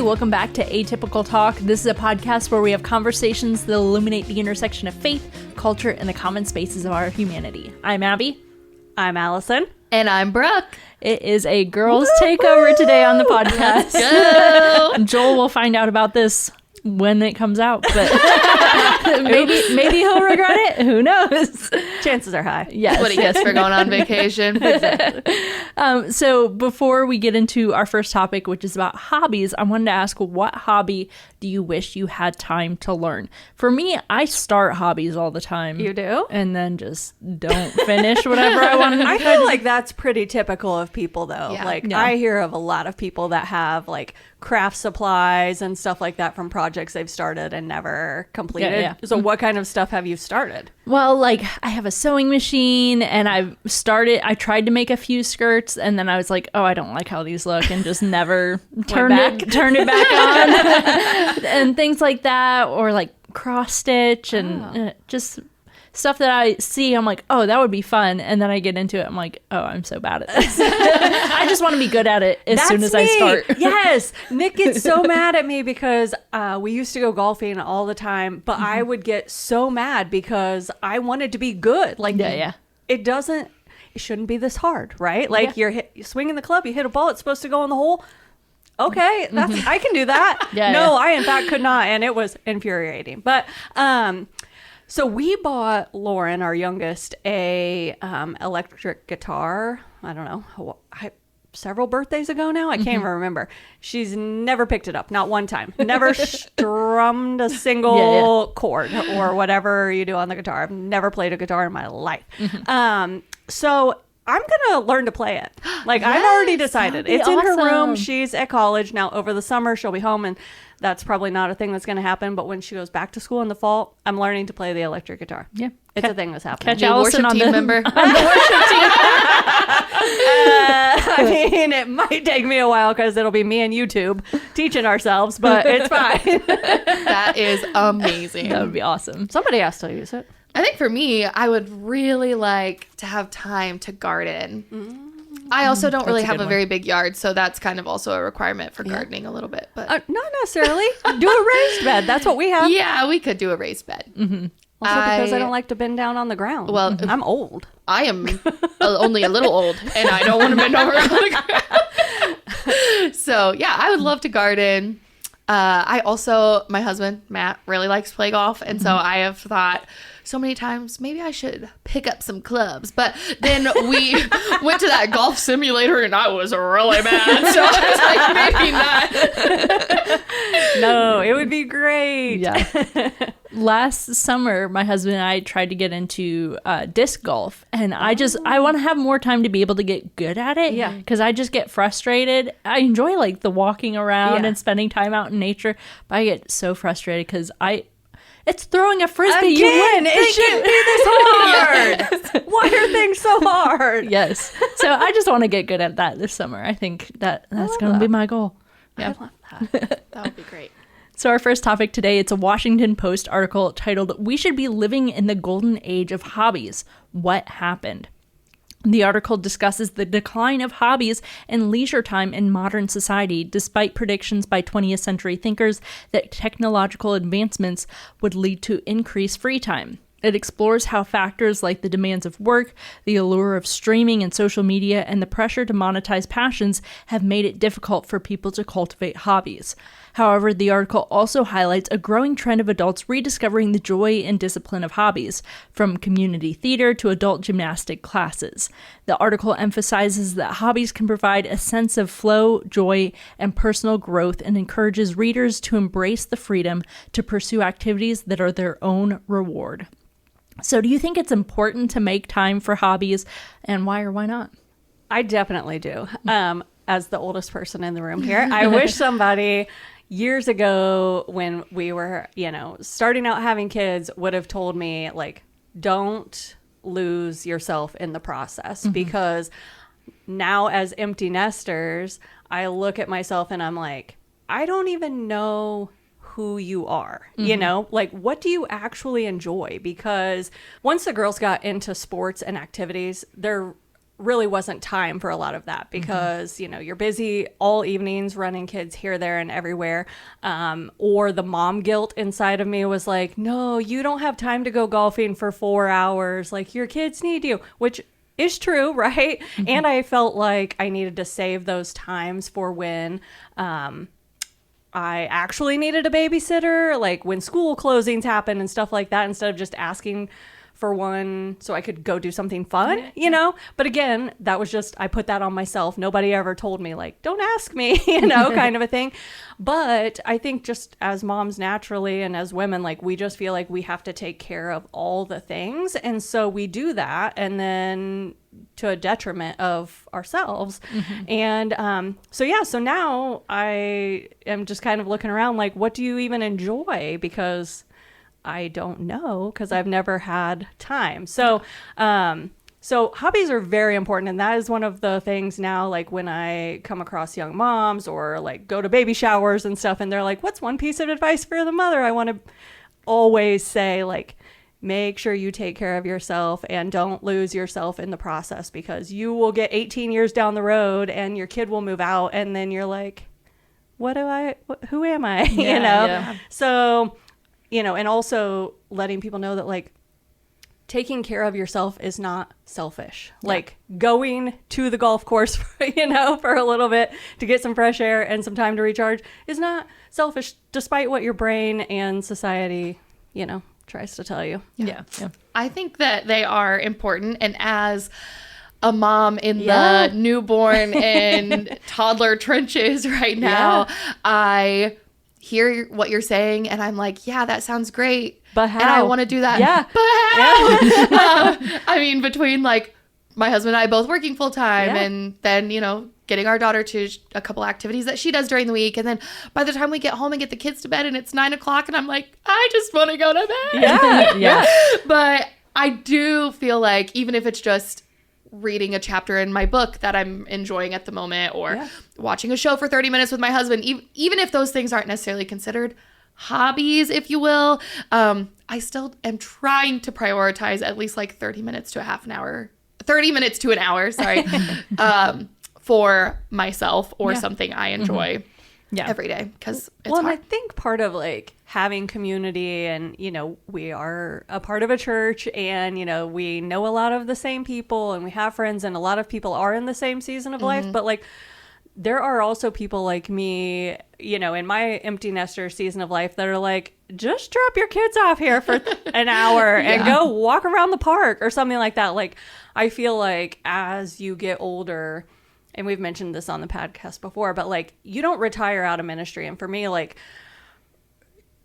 welcome back to Atypical Talk. This is a podcast where we have conversations that illuminate the intersection of faith, culture, and the common spaces of our humanity. I'm Abby. I'm Allison. And I'm Brooke. It is a girls' takeover today on the podcast. Let's go. Joel will find out about this when it comes out, but maybe he'll regret it. Who knows? Chances are high. Yes. What he gets for going on vacation. So before we get into our first topic, which is about hobbies, I wanted to ask, what hobby do you wish you had time to learn? For me, I start hobbies all the time. You do? And then just don't finish whatever I want to do. I feel like that's pretty typical of people, though. Yeah. I hear of a lot of people that have like craft supplies and stuff like that from projects they've started and never completed. Yeah. So what kind of stuff have you started? Well, like I have a sewing machine and I tried to make a few skirts and then I was like, oh, I don't like how these look, and just never turned it back on and things like that, or like cross stitch and just stuff that I see. I'm like, oh, that would be fun. And then I get into it. I'm like, oh, I'm so bad at this. I just want to be good at it as soon as I start. Yes. Nick gets so mad at me because we used to go golfing all the time, but I would get so mad because I wanted to be good. Like, it shouldn't be this hard, right? Like you're swinging the club, you hit a ball, it's supposed to go in the hole. Okay, I can do that. I in fact could not, and it was infuriating. But so we bought Lauren, our youngest, a electric guitar. I don't know, several birthdays ago now. I can't even remember. She's never picked it up, not one time. Never strummed a single chord or whatever you do on the guitar. I've never played a guitar in my life. So I'm going to learn to play it. Like, I've already decided. It's in her room. She's at college now. Over the summer, she'll be home, and that's probably not a thing that's going to happen. But when she goes back to school in the fall, I'm learning to play the electric guitar. Yeah. It's a thing that's happening. Catch Allison on the member. On the worship team. I mean, it might take me a while because it'll be me and YouTube teaching ourselves, but it's fine. That is amazing. That would be awesome. Somebody has to use it. I think for me, I would really like to have time to garden. I also don't really have a very big yard, so that's kind of also a requirement for gardening a little bit. But not necessarily. Do a raised bed. That's what we have. Yeah, we could do a raised bed. Also because I don't like to bend down on the ground. Well, I'm old. I am only a little old, and I don't want to bend over on the ground. So, yeah, I would love to garden. My husband, Matt, really likes to play golf, and so I have thought so many times, maybe I should pick up some clubs. But then we went to that golf simulator and I was really mad. So I was like, maybe not. No, it would be great. Yeah. Last summer, my husband and I tried to get into disc golf. And I want to have more time to be able to get good at it. Yeah. Because I just get frustrated. I enjoy like the walking around and spending time out in nature. But I get so frustrated because it's throwing a frisbee. Again, you win. It shouldn't be this hard. Yes. Why are things so hard? Yes. So I just want to get good at that this summer. I think that's going to be my goal. Yeah. I love that. That would be great. So our first topic today, it's a Washington Post article titled, "We Should Be Living in the Golden Age of Hobbies. What Happened?" The article discusses the decline of hobbies and leisure time in modern society, despite predictions by 20th century thinkers that technological advancements would lead to increased free time. It explores how factors like the demands of work, the allure of streaming and social media, and the pressure to monetize passions have made it difficult for people to cultivate hobbies. However, the article also highlights a growing trend of adults rediscovering the joy and discipline of hobbies, from community theater to adult gymnastic classes. The article emphasizes that hobbies can provide a sense of flow, joy, and personal growth, and encourages readers to embrace the freedom to pursue activities that are their own reward. So do you think it's important to make time for hobbies, and why or why not? I definitely do. As the oldest person in the room here, I wish somebody years ago when we were, starting out having kids would have told me, like, don't lose yourself in the process. Because now as empty nesters, I look at myself and I'm like, I don't even know who you are, like, what do you actually enjoy? Because once the girls got into sports and activities, they're really wasn't time for a lot of that because, you know, you're busy all evenings running kids here, there, and everywhere. Or the mom guilt inside of me was like, no, you don't have time to go golfing for 4 hours. Like, your kids need you, which is true, right? And I felt like I needed to save those times for when I actually needed a babysitter, like when school closings happen and stuff like that, instead of just asking for one so I could go do something fun, you know? But again, that was just, I put that on myself. Nobody ever told me, like, don't ask me, you know, kind of a thing. But I think just as moms naturally and as women, like, we just feel like we have to take care of all the things. And so we do that, and then to a detriment of ourselves. And so now I am just kind of looking around like, what do you even enjoy? Because I don't know, because I've never had time. So so hobbies are very important, and that is one of the things now, like when I come across young moms or like go to baby showers and stuff, and they're like, what's one piece of advice for the mother? I want to always say, like, make sure you take care of yourself and don't lose yourself in the process, because you will get 18 years down the road and your kid will move out, and then you're like, who am I? You know? So, you know, and also letting people know that, like, taking care of yourself is not selfish. Like, going to the golf course, you know, for a little bit to get some fresh air and some time to recharge is not selfish, despite what your brain and society, you know, tries to tell you. Yeah. I think that they are important. And as a mom in the newborn and toddler trenches right now, I hear what you're saying, and I'm like, yeah, that sounds great. But how? And I want to do that. Yeah. But how? I mean, between like my husband and I both working full time, and then, you know, getting our daughter to a couple activities that she does during the week. And then by the time we get home and get the kids to bed and it's 9:00 and I'm like, I just want to go to bed. Yeah. But I do feel like even if it's just reading a chapter in my book that I'm enjoying at the moment, or watching a show for 30 minutes with my husband, even if those things aren't necessarily considered hobbies, if you will, I still am trying to prioritize at least like 30 minutes to an hour, sorry, for myself or something I enjoy every day, because it's hard. And I think part of like having community, and, you know, we are a part of a church, and, you know, we know a lot of the same people, and we have friends, and a lot of people are in the same season of life, but like there are also people like me, you know, in my empty nester season of life that are like, just drop your kids off here for an hour and go walk around the park or something like that. Like, I feel like as you get older, and we've mentioned this on the podcast before, but like, you don't retire out of ministry. And for me, like,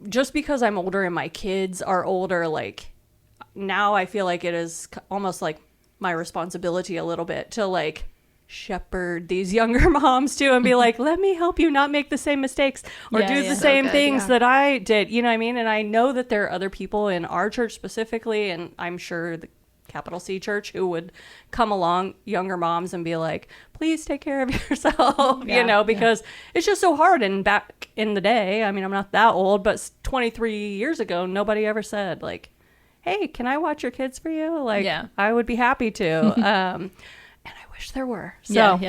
just because I'm older and my kids are older, like, now I feel like it is almost like my responsibility a little bit to like shepherd these younger moms too, and be like, let me help you not make the same mistakes or do the same things that I did. You know what I mean? And I know that there are other people in our church specifically, and I'm sure the capital C church, who would come along, younger moms, and be like, please take care of yourself, you know, because it's just so hard. And back in the day, I mean, I'm not that old, but 23 years ago, nobody ever said like, hey, can I watch your kids for you? Like, I would be happy to. And I wish there were. So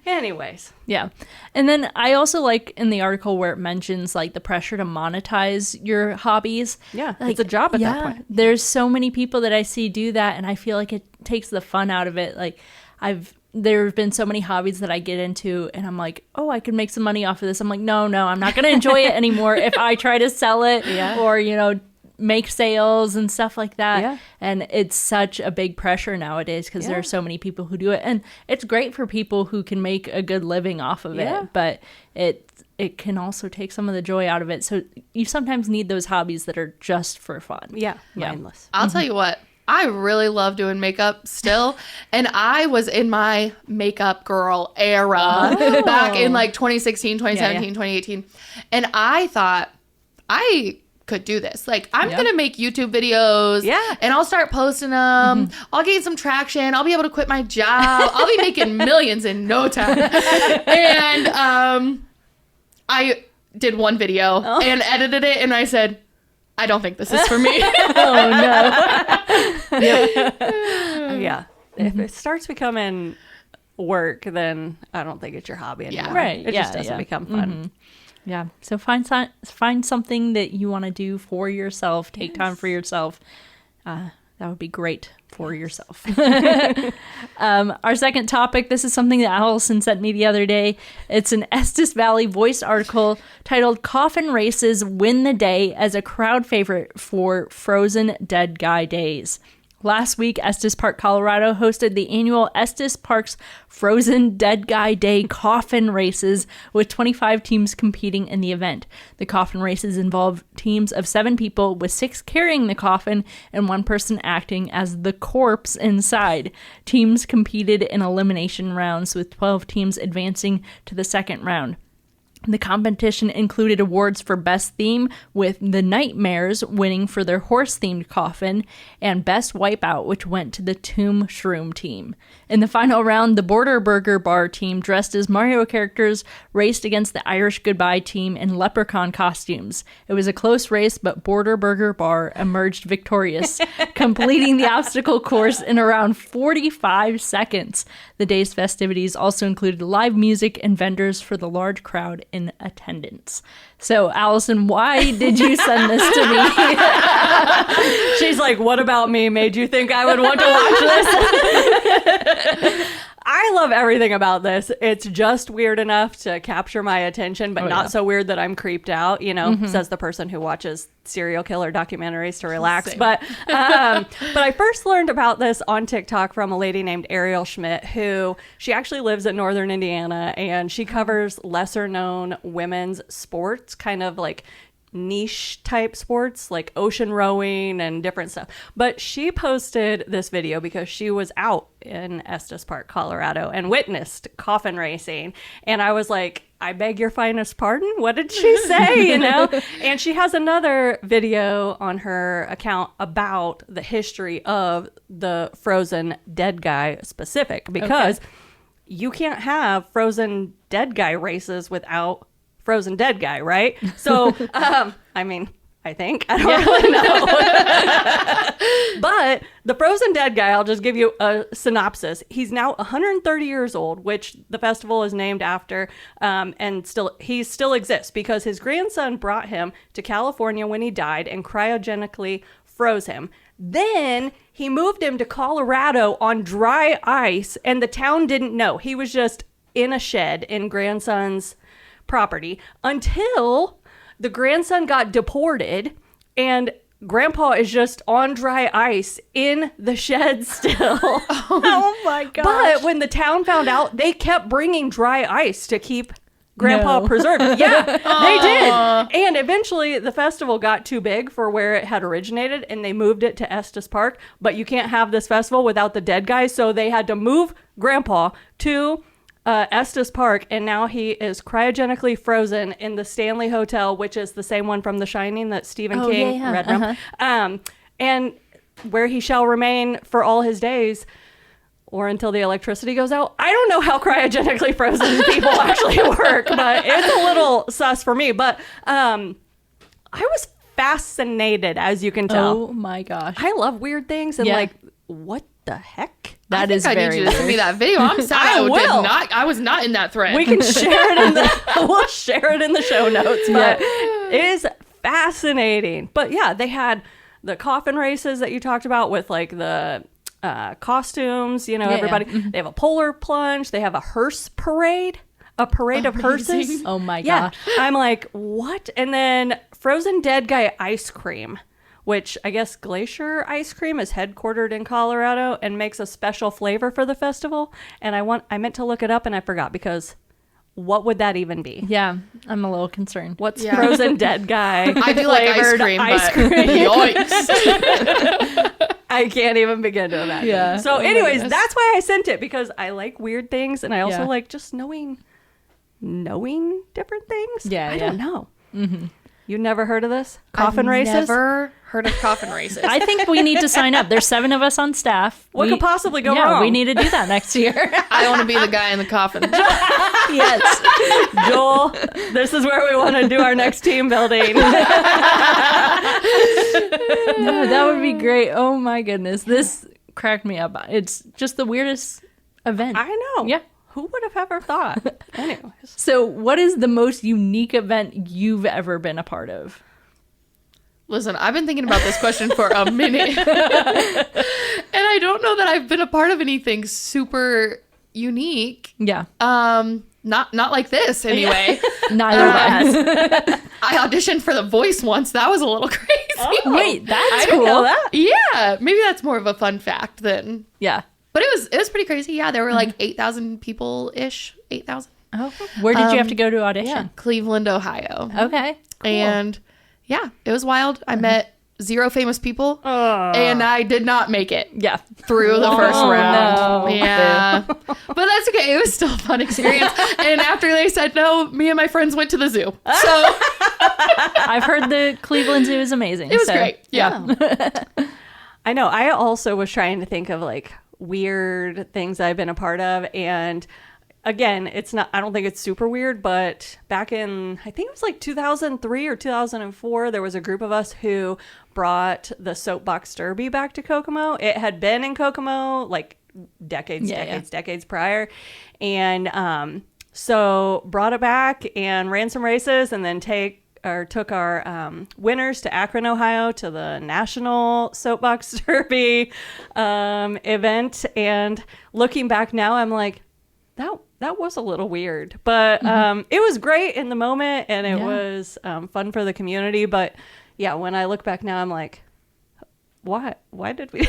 anyways. Yeah. And then I also like in the article where it mentions like the pressure to monetize your hobbies. Yeah. Like, it's a job at that point. There's so many people that I see do that, and I feel like it takes the fun out of it. Like, there have been so many hobbies that I get into, and I'm like, oh, I could make some money off of this. I'm like, no, I'm not going to enjoy it anymore if I try to sell it or, you know, make sales and stuff like that. And it's such a big pressure nowadays, because there are so many people who do it, and it's great for people who can make a good living off of it, but it can also take some of the joy out of it. So you sometimes need those hobbies that are just for fun. Mindless. I'll tell you what, I really love doing makeup still. And I was in my makeup girl era back in like 2016, 2017, 2018. And I thought I could do this. Like, I'm going to make YouTube videos and I'll start posting them. I'll gain some traction. I'll be able to quit my job. I'll be making millions in no time. And I did one video and edited it, and I said, I don't think this is for me. if it starts becoming work, then I don't think it's your hobby anymore. Right. It just doesn't become fun. Yeah. So find something that you want to do for yourself. Take time for yourself. That would be great for yourself. Our second topic, this is something that Allison sent me the other day. It's an Estes Valley Voice article titled Coffin Races Win the Day as a Crowd Favorite for Frozen Dead Guy Days. Last week, Estes Park, Colorado hosted the annual Estes Park's Frozen Dead Guy Day Coffin Races with 25 teams competing in the event. The coffin races involve teams of 7 people with 6 carrying the coffin and 1 person acting as the corpse inside. Teams competed in elimination rounds with 12 teams advancing to the second round. The competition included awards for Best Theme, with the Nightmares winning for their horse-themed coffin, and Best Wipeout, which went to the Tomb Shroom team. In the final round, the Border Burger Bar team, dressed as Mario characters, raced against the Irish Goodbye team in leprechaun costumes. It was a close race, but Border Burger Bar emerged victorious, completing the obstacle course in around 45 seconds. The day's festivities also included live music and vendors for the large crowd in attendance. So, Allison, why did you send this to me? She's like, what about me made you think I would want to watch this? I love everything about this. It's just weird enough to capture my attention, but not so weird that I'm creeped out, says the person who watches serial killer documentaries to relax. But I first learned about this on TikTok from a lady named Ariel Schmidt, who she actually lives in northern Indiana, and she covers lesser known women's sports, kind of like niche type sports like ocean rowing and different stuff. But she posted this video because she was out in Estes Park, Colorado, and witnessed coffin racing. And I was like, I beg your finest pardon? What did she say? And she has another video on her account about the history of the Frozen Dead Guy specific, because you can't have Frozen Dead Guy races without Frozen Dead Guy, right? So, I think. I don't really know. But the Frozen Dead Guy, I'll just give you a synopsis. He's now 130 years old, which the festival is named after, and he still exists because his grandson brought him to California when he died and cryogenically froze him. Then he moved him to Colorado on dry ice, and the town didn't know. He was just in a shed in grandson's property until the grandson got deported, and grandpa is just on dry ice in the shed still. Oh my gosh. But when the town found out, they kept bringing dry ice to keep grandpa preserved. Yeah, they did. And eventually the festival got too big for where it had originated, and they moved it to Estes Park. But you can't have this festival without the dead guy, so they had to move grandpa to Estes Park, and now he is cryogenically frozen in the Stanley Hotel, which is the same one from The Shining that Stephen King read from. And where he shall remain for all his days, or until the electricity goes out. I don't know how cryogenically frozen people actually work, but it's a little sus for me. But I was fascinated, as you can tell. Oh my gosh. I love weird things, and what the heck? I need you to send me that video. I'm sorry. I was not in that thread. We can share it we'll share it in the show notes. But it is fascinating. But yeah, they had the coffin races that you talked about with like the costumes, everybody. Yeah. They have a polar plunge. They have a hearse parade. A parade of hearses. Oh my gosh. Yeah. I'm like, what? And then Frozen Dead Guy ice cream, which I guess Glacier Ice Cream is headquartered in Colorado and makes a special flavor for the festival. And I meant to look it up and I forgot, because what would that even be? Yeah, I'm a little concerned. What's Frozen Dead Guy? I do like ice cream. Yikes. I can't even begin to imagine. Yeah. So anyways, that's why I sent it, because I like weird things, and I also like just knowing different things. Yeah, I don't know. Mm-hmm. You never heard of this? Coffin races? Never heard of coffin races. I think we need to sign up. There's 7 of us on staff. What could possibly go wrong? We need to do that next year. I want to be the guy in the coffin. Yes. Joel, this is where we want to do our next team building. No, that would be great. Oh my goodness. This cracked me up. It's just the weirdest event. I know. Yeah. Who would have ever thought? Anyways. So what is the most unique event you've ever been a part of? Listen, I've been thinking about this question for a minute. And I don't know that I've been a part of anything super unique. Yeah. Not like this anyway. Neither has. I auditioned for The Voice once. That was a little crazy. Oh, wait, that's I cool. didn't know that. Yeah, maybe that's more of a fun fact than. Yeah. But it was pretty crazy. Yeah, there were like 8,000 people-ish. 8,000. Oh. Where did you have to go to audition? Yeah, Cleveland, Ohio. Okay. Cool. And yeah, it was wild. I met 0 famous people, and I did not make it. Yeah. Through the first round. No. Yeah. But that's okay. It was still a fun experience. And after they said no, me and my friends went to the zoo. So I've heard the Cleveland Zoo is amazing. it was great. Yeah. I know. I also was trying to think of like weird things I've been a part of. And again, I don't think it's super weird, but back in, I think it was like 2003 or 2004, there was a group of us who brought the soapbox derby back to Kokomo. It had been in Kokomo like decades prior. And so brought it back and ran some races and then took our winners to Akron, Ohio, to the National Soapbox Derby event. And looking back now, I'm like, that was a little weird, but it was great in the moment, and it was fun for the community. But yeah, when I look back now, I'm like, why did we do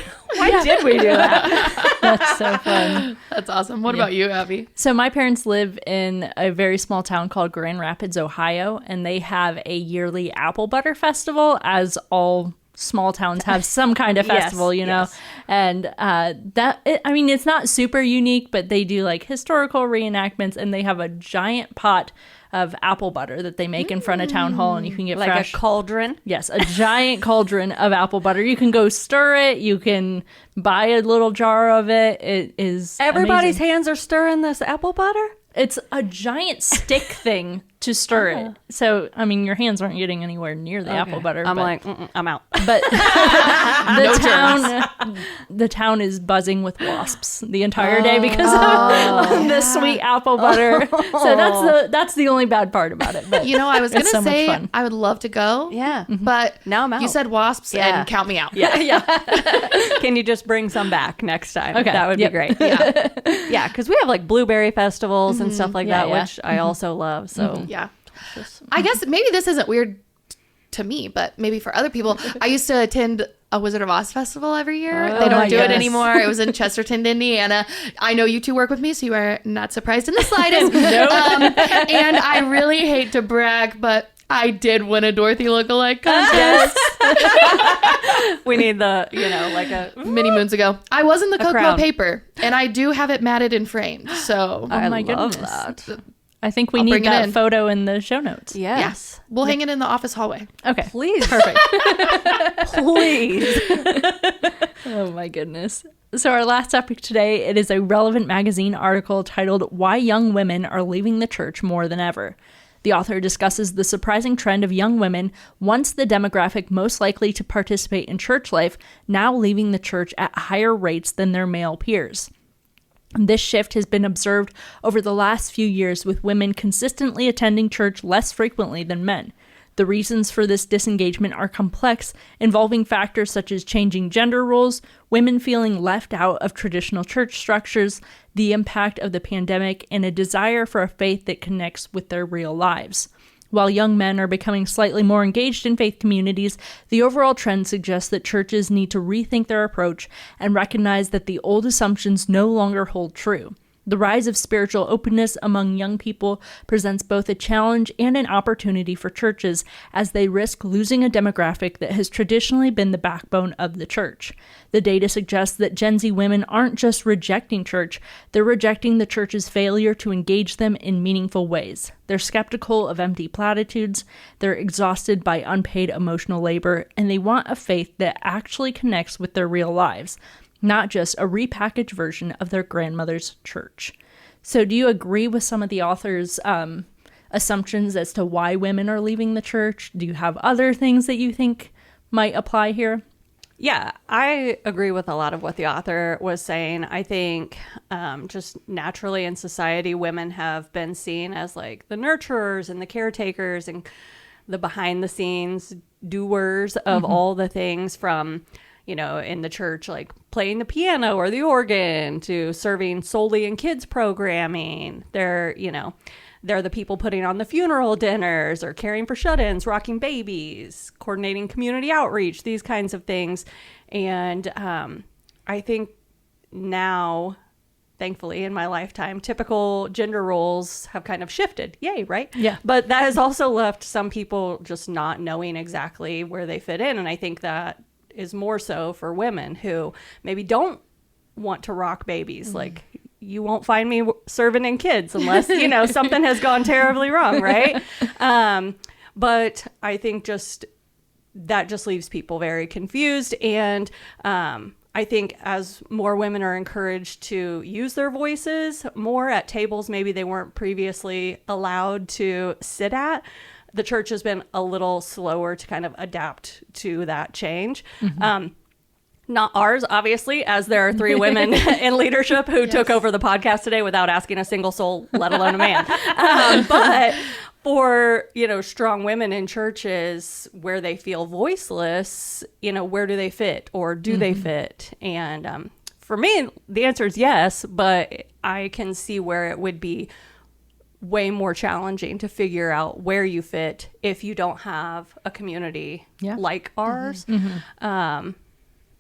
that? That's so fun. That's awesome. What about you, Abby? So my parents live in a very small town called Grand Rapids, Ohio, and they have a yearly apple butter festival, as all small towns have some kind of festival, you know. Yes. And it's not super unique, but they do like historical reenactments, and they have a giant pot of apple butter that they make in front of town hall, and you can get Like fresh. a cauldron? Yes, a giant cauldron of apple butter. You can go stir it. You can buy a little jar of it. It is Everybody's amazing. hands are stirring this apple butter? It's a giant stick thing to stir it. So, I mean, your hands aren't getting anywhere near the apple butter. I'm but, like, I'm out. but the town is buzzing with wasps the entire day because of the sweet apple butter. So that's the only bad part about it. But You know, I was going to so much say fun. I would love to go. Yeah. But Now I'm out. you said wasps Yeah. and count me out. Yeah. Can you just bring some back next time? Okay. That would Yep. be great. Yeah. Yeah, because we have like blueberry festivals and stuff like Yeah, that, yeah. which I also love. So Yeah. I guess maybe this isn't weird to me, but maybe for other people. I used to attend a Wizard of Oz festival every year. Oh, they my don't do it goodness. anymore. It was in Chesterton, Indiana. I know you two work with me, so you are not surprised in the slightest. And I really hate to brag, but I did win a Dorothy lookalike contest we need the, like a many moons ago. I was in the Kokomo crown. paper, and I do have it matted and framed. So Oh my love goodness. that. I think we I'll need bring it that in. photo in the show notes. Yes. we'll hang it in the office hallway. Okay. Please. Perfect. Please. Oh my goodness. So our last topic today, it is a Relevant magazine article titled Why Young Women Are Leaving the Church More Than Ever. The author discusses the surprising trend of young women, once the demographic most likely to participate in church life, now leaving the church at higher rates than their male peers. This shift has been observed over the last few years, with women consistently attending church less frequently than men. The reasons for this disengagement are complex, involving factors such as changing gender roles, women feeling left out of traditional church structures, the impact of the pandemic, and a desire for a faith that connects with their real lives. While young men are becoming slightly more engaged in faith communities, the overall trend suggests that churches need to rethink their approach and recognize that the old assumptions no longer hold true. The rise of spiritual openness among young people presents both a challenge and an opportunity for churches, as they risk losing a demographic that has traditionally been the backbone of the church. The data suggests that Gen Z women aren't just rejecting church, they're rejecting the church's failure to engage them in meaningful ways. They're skeptical of empty platitudes, they're exhausted by unpaid emotional labor, and they want a faith that actually connects with their real lives, not just a repackaged version of their grandmother's church. So do you agree with some of the author's assumptions as to why women are leaving the church? Do you have other things that you think might apply here? Yeah, I agree with a lot of what the author was saying. I think just naturally in society, women have been seen as like the nurturers and the caretakers and the behind the scenes doers of all the things from, you know, in the church, like playing the piano or the organ to serving solely in kids programming. They're the people putting on the funeral dinners or caring for shut-ins, rocking babies, coordinating community outreach, these kinds of things. And I think now, thankfully, in my lifetime, typical gender roles have kind of shifted. Yay, right? Yeah. But that has also left some people just not knowing exactly where they fit in. And I think that is more so for women who maybe don't want to rock babies. Like, you won't find me serving in kids unless, you know, something has gone terribly wrong, right? But I think that just leaves people very confused. And I think as more women are encouraged to use their voices more at tables maybe they weren't previously allowed to sit at, the church has been a little slower to kind of adapt to that change. Not ours, obviously, as there are 3 women in leadership who took over the podcast today without asking a single soul, let alone a man. But for, you know, strong women in churches where they feel voiceless, you know, where do they fit or do they fit? And for me, the answer is yes, but I can see where it would be way more challenging to figure out where you fit if you don't have a community like ours.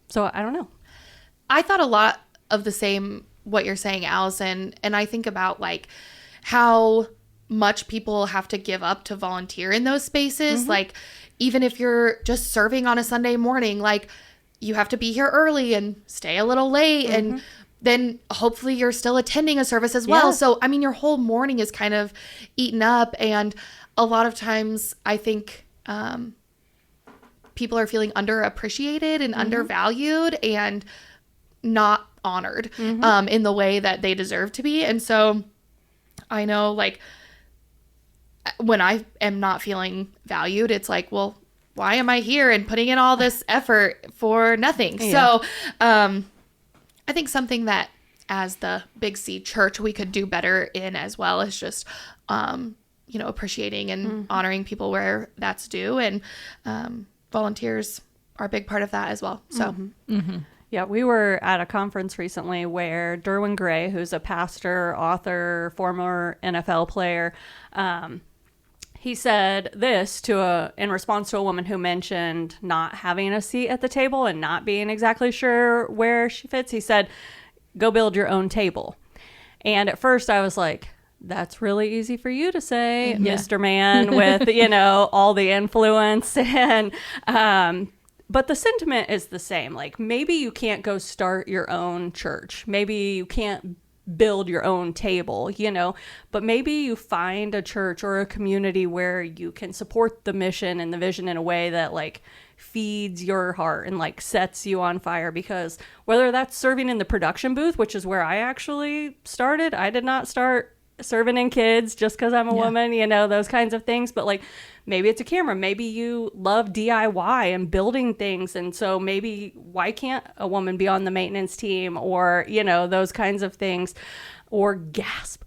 So I don't know. I thought a lot of the same, what you're saying, Allison. And I think about like how much people have to give up to volunteer in those spaces. Like, even if you're just serving on a Sunday morning, like you have to be here early and stay a little late. And then hopefully you're still attending a service as well. So, I mean, your whole morning is kind of eaten up. And a lot of times I think, people are feeling underappreciated and undervalued and not honored in the way that they deserve to be. And so I know, like, when I am not feeling valued, it's like, well, why am I here and putting in all this effort for nothing? So I think something that as the Big C church we could do better in as well is just you know, appreciating and honoring people where that's due. And volunteers are a big part of that as well. So, yeah, we were at a conference recently where Derwin Gray, who's a pastor, author, former NFL player, he said this in response to a woman who mentioned not having a seat at the table and not being exactly sure where she fits. He said, "Go build your own table." And at first I was like, that's really easy for you to say, Mr. Man, with, you know, all the influence. And, but the sentiment is the same. Like, maybe you can't go start your own church. Maybe you can't build your own table, you know, but maybe you find a church or a community where you can support the mission and the vision in a way that, like, feeds your heart and, like, sets you on fire. Because whether that's serving in the production booth, which is where I actually started, I did not start serving in kids just because I'm a woman, you know, those kinds of things. But, like, maybe it's a camera. Maybe you love DIY and building things. And so maybe why can't a woman be on the maintenance team, or, you know, those kinds of things? Or gasp,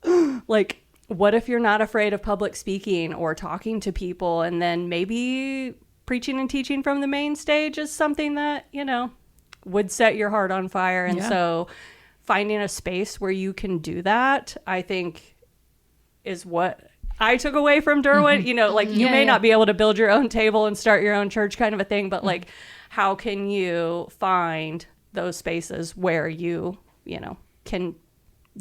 like, what if you're not afraid of public speaking or talking to people? And then maybe preaching and teaching from the main stage is something that, you know, would set your heart on fire. And so finding a space where you can do that, I think, is what I took away from Derwin. You know, like, you may not be able to build your own table and start your own church kind of a thing, but like, how can you find those spaces where you know, can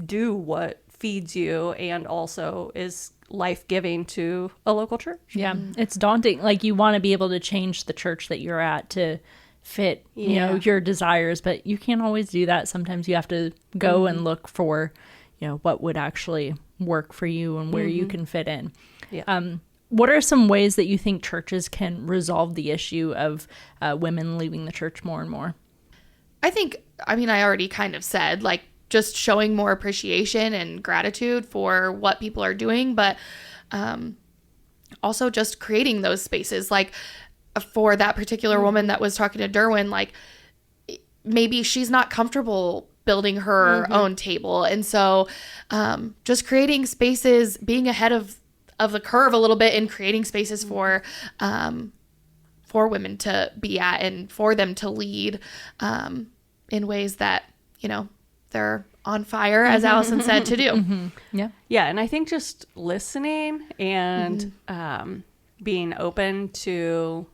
do what feeds you and also is life-giving to a local church? Yeah, it's daunting. Like, you want to be able to change the church that you're at to fit, you know, your desires, but you can't always do that. Sometimes you have to go and look for, you know, what would actually work for you and where you can fit in. What are some ways that you think churches can resolve the issue of women leaving the church more and more? I think, I mean, I already kind of said, like, just showing more appreciation and gratitude for what people are doing, but also just creating those spaces. Like, for that particular woman that was talking to Derwin, like, maybe she's not comfortable building her own table. And so just creating spaces, being ahead of the curve a little bit, and creating spaces for women to be at and for them to lead in ways that, they're on fire, as Allison said, to do. Yeah. And I think just listening and being open to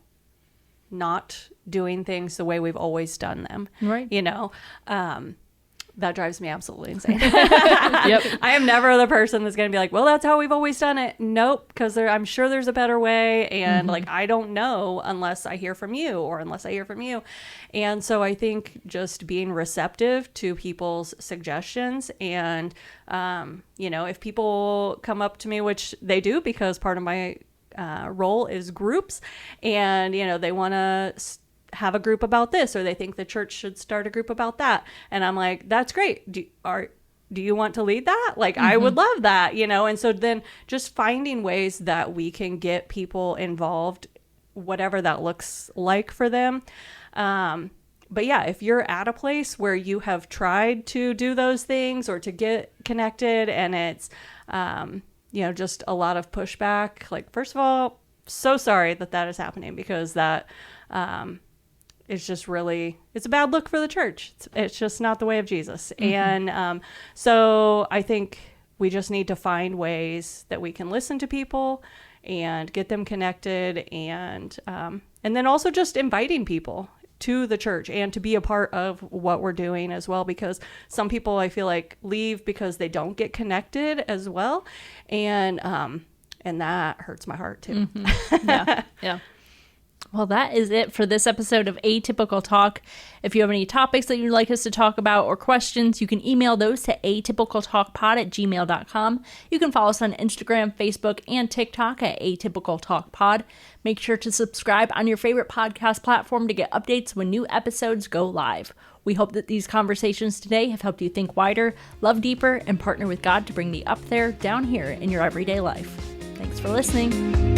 not doing things the way we've always done them. Right. That drives me absolutely insane. I am never the person that's going to be like, well, that's how we've always done it. Nope. Because I'm sure there's a better way. And like, I don't know unless I hear from you or unless I hear from you. And so I think just being receptive to people's suggestions and, if people come up to me, which they do because part of my role is groups, and, they want to have a group about this, or they think the church should start a group about that. And I'm like, that's great. Do you want to lead that? Like, I would love that, And so then just finding ways that we can get people involved, whatever that looks like for them. But yeah, if you're at a place where you have tried to do those things or to get connected and it's, just a lot of pushback, like, first of all, so sorry that is happening, because that, it's just really, it's a bad look for the church. It's just not the way of Jesus. And so I think we just need to find ways that we can listen to people and get them connected, and then also just inviting people to the church and to be a part of what we're doing as well, because some people, I feel like, leave because they don't get connected as well. And that hurts my heart too. Yeah. Well, that is it for this episode of Atypical Talk. If you have any topics that you'd like us to talk about or questions, you can email those to atypicaltalkpod@gmail.com. You can follow us on Instagram, Facebook, and TikTok at atypicaltalkpod. Make sure to subscribe on your favorite podcast platform to get updates when new episodes go live. We hope that these conversations today have helped you think wider, love deeper, and partner with God to bring the up there down here in your everyday life. Thanks for listening.